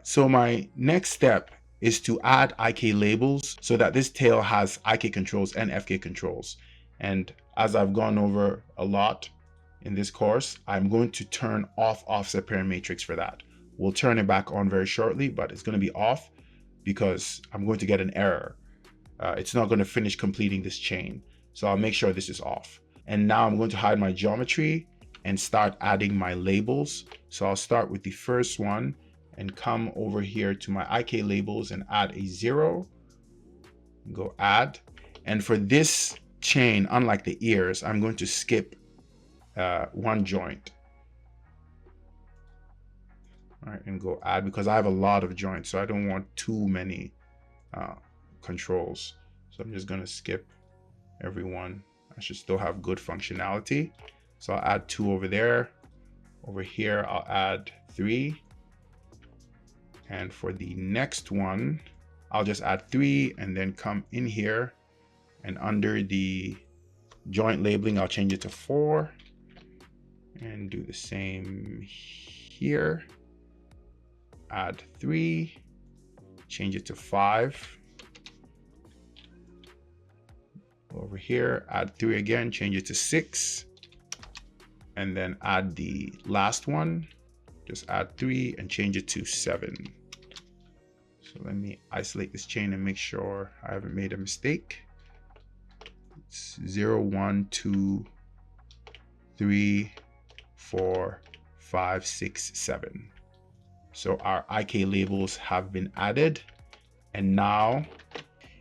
right, so my next step is to add IK labels so that this tail has IK controls and FK controls. And as I've gone over a lot in this course, I'm going to turn off offset parent matrix for that. We'll turn it back on very shortly, but it's going to be off because I'm going to get an error. It's not going to finish completing this chain. So I'll make sure this is off. And now I'm going to hide my geometry and start adding my labels. So I'll start with the first one and come over here to my IK labels and add a 0. Go add. And for this chain, unlike the ears, I'm going to skip one joint. All right, and go add because I have a lot of joints, so I don't want too many controls. So I'm just going to skip every one. I should still have good functionality. So I'll add 2 over there. Over here, I'll add 3. And for the next one, I'll just add 3 and then come in here and under the joint labeling, I'll change it to 4 and do the same here. Add 3, change it to 5. Over here, add 3 again, change it to 6. And then add the last one, just add 3 and change it to 7. So let me isolate this chain and make sure I haven't made a mistake. It's 0, 1, 2, 3, 4, 5, 6, 7. So our IK labels have been added. And now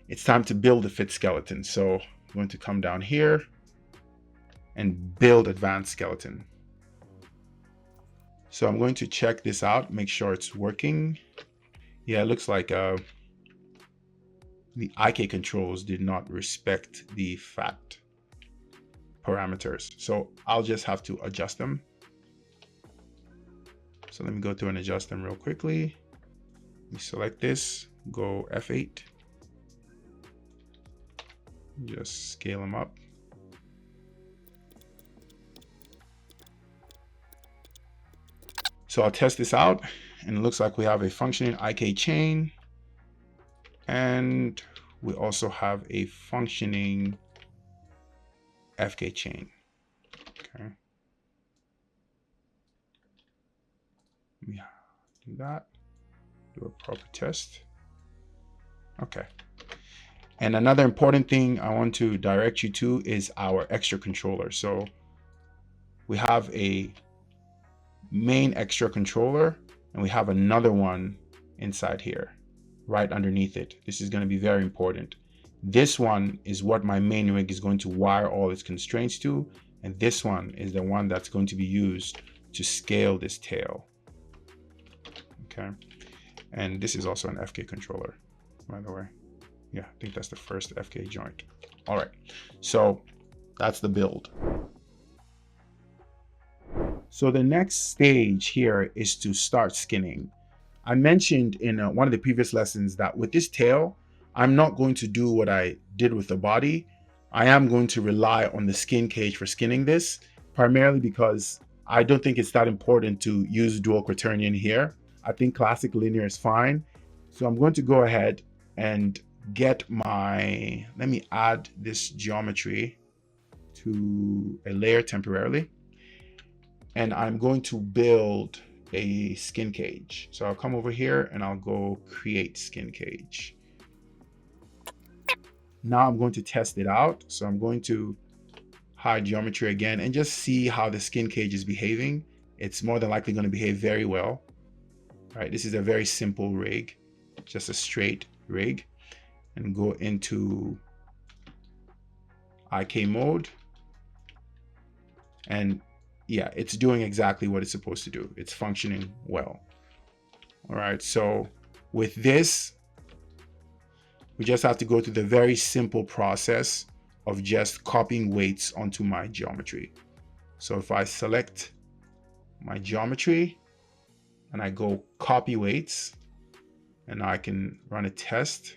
it's time to build the fit skeleton. So I'm going to come down here and build advanced skeleton. So I'm going to check this out, make sure it's working. Yeah, it looks like the IK controls did not respect the fat parameters. So I'll just have to adjust them. So let me go through and adjust them real quickly. Let me select this, go F8. Just scale them up. So I'll test this out, and it looks like we have a functioning IK chain, and we also have a functioning FK chain. Okay. Yeah, do that. Do a proper test. Okay. And another important thing I want to direct you to is our extra controller. So we have a main extra controller and we have another one inside here right underneath it. This is going to be very important. This one is what my main rig is going to wire all its constraints to, and this one is the one that's going to be used to scale this tail. Okay, and this is also an FK controller, by the way. Yeah, I think that's the first FK joint. All right, so that's the build. So the next stage here is to start skinning. I mentioned in one of the previous lessons that with this tail, I'm not going to do what I did with the body. I am going to rely on the skin cage for skinning this, primarily because I don't think it's that important to use dual quaternion here. I think classic linear is fine. So I'm going to go ahead and get my, let me add this geometry to a layer temporarily. And I'm going to build a skin cage. So I'll come over here and I'll go create skin cage. Now I'm going to test it out. So I'm going to hide geometry again and just see how the skin cage is behaving. It's more than likely going to behave very well. All right, this is a very simple rig, just a straight rig, and go into IK mode. And yeah, it's doing exactly what it's supposed to do. It's functioning well. All right, so with this, we just have to go through the very simple process of just copying weights onto my geometry. So if I select my geometry and I go copy weights, and I can run a test.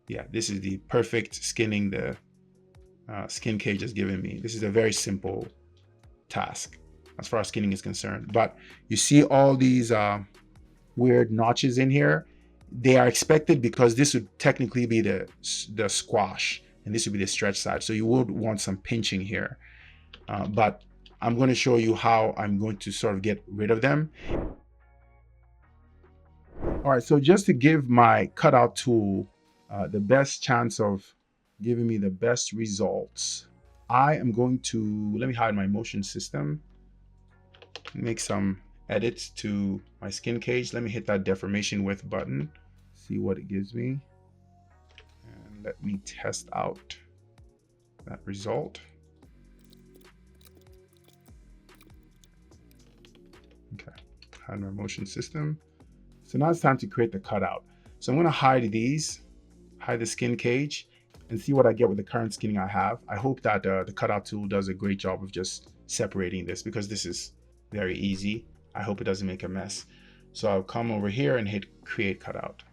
Yeah, this is the perfect skinning the skin cage has given me. This is a very simple task. as far as skinning is concerned. But you see all these weird notches in here. They are expected because this would technically be the squash, and this would be the stretch side. So you would want some pinching here. But I'm going to show you how I'm going to sort of get rid of them. All right, so just to give my cutout tool the best chance of giving me the best results, I am going to, let me hide my motion system, make some edits to my skin cage. Let me hit that deformation width button, see what it gives me. And let me test out that result. Okay, hide my motion system. So now it's time to create the cutout. So I'm going to hide these, hide the skin cage, and see what I get with the current skinning I have. I hope that the cutout tool does a great job of just separating this, because this is very easy. I hope it doesn't make a mess. So I'll come over here and hit create cutout.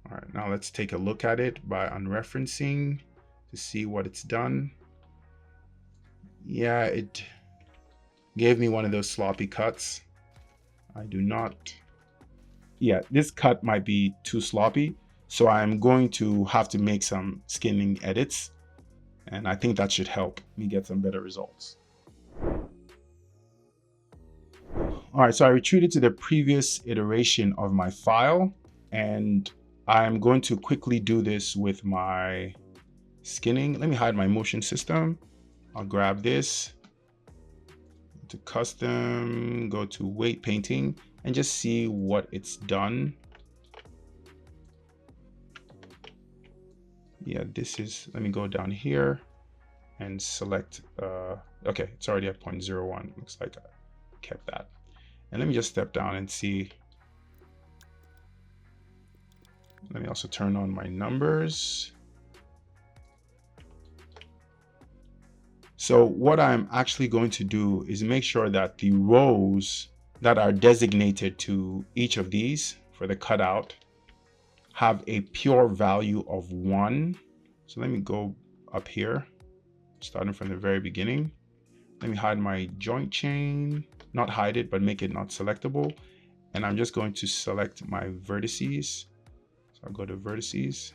All right, now let's take a look at it by unreferencing to see what it's done. Yeah, it gave me one of those sloppy cuts. I do not. Yeah, this cut might be too sloppy. So I'm going to have to make some skinning edits. And I think that should help me get some better results. All right, so I retreated to the previous iteration of my file, and I'm going to quickly do this with my skinning. Let me hide my motion system. I'll grab this to custom, go to weight painting, and just see what it's done. Yeah, this is, let me go down here and select, okay, it's already at 0.01. Looks like I kept that. And let me just step down and see. Let me also turn on my numbers. So what I'm actually going to do is make sure that the rows that are designated to each of these for the cutout have a pure value of 1. So let me go up here, starting from the very beginning. Let me hide my joint chain, not hide it, but make it not selectable. And I'm just going to select my vertices. So I'll go to vertices,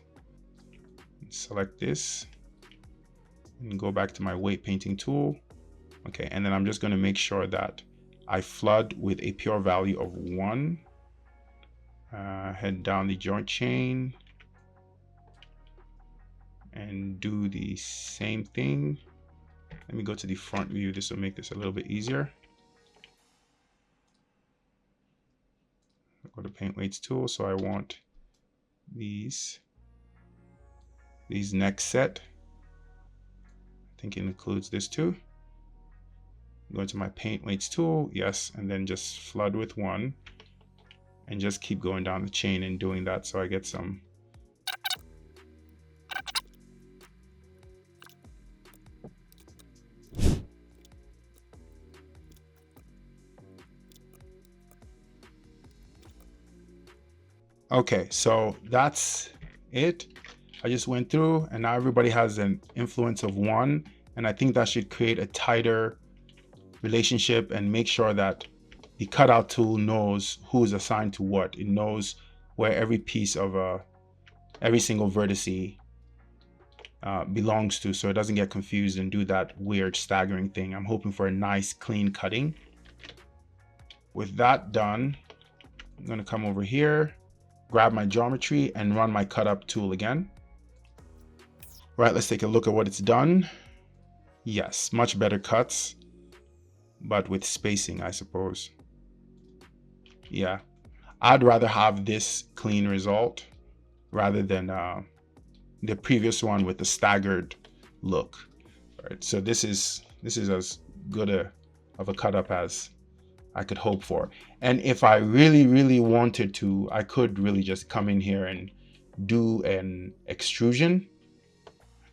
and select this, and go back to my weight painting tool. Okay, and then I'm just going to make sure that I flood with a pure value of 1. Head down the joint chain and do the same thing. Let me go to the front view. This will make this a little bit easier. Go to paint weights tool. So I want these next set. I think it includes this too. Go to my paint weights tool. Yes. And then just flood with 1 and just keep going down the chain and doing that. So I get some. Okay, so that's it. I just went through, and now everybody has an influence of 1. And I think that should create a tighter relationship and make sure that the cutout tool knows who is assigned to what. It knows where every piece of every single vertice belongs to, so it doesn't get confused and do that weird staggering thing. I'm hoping for a nice clean cutting. With that done, I'm going to come over here, grab my geometry, and run my cut up tool again. Right, let's take a look at what it's done. Yes, much better cuts, but with spacing, I suppose. Yeah, I'd rather have this clean result rather than the previous one with the staggered look. Right, so this is as good of a cut up as I could hope for. And if I really wanted to, I could really just come in here and do an extrusion.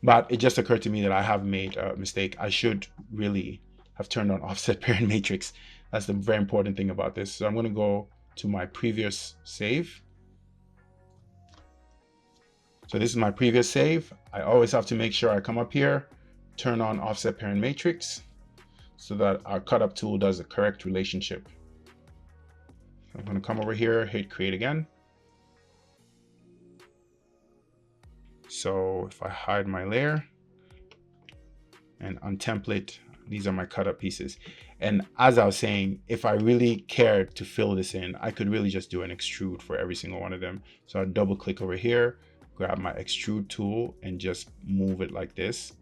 But it just occurred to me that I have made a mistake. I should really have turned on offset parent matrix. That's the very important thing about this. So I'm going to go to my previous save. So this is my previous save. I always have to make sure I come up here, turn on offset parent matrix so that our cut up tool does the correct relationship. So I'm going to come over here, hit create again. So if I hide my layer and untemplate, these are my cut up pieces. And as I was saying, if I really cared to fill this in, I could really just do an extrude for every single one of them. So I double click over here, grab my extrude tool and just move it like this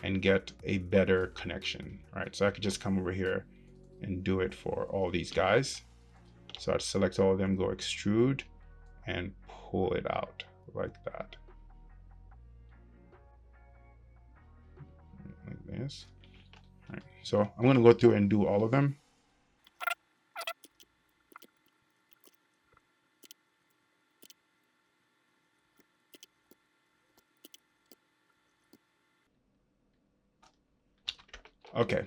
and get a better connection. All right, so I could just come over here and do it for all these guys. So I'd select all of them, go extrude and pull it out like that. Like this. All right, so I'm going to go through and do all of them. Okay,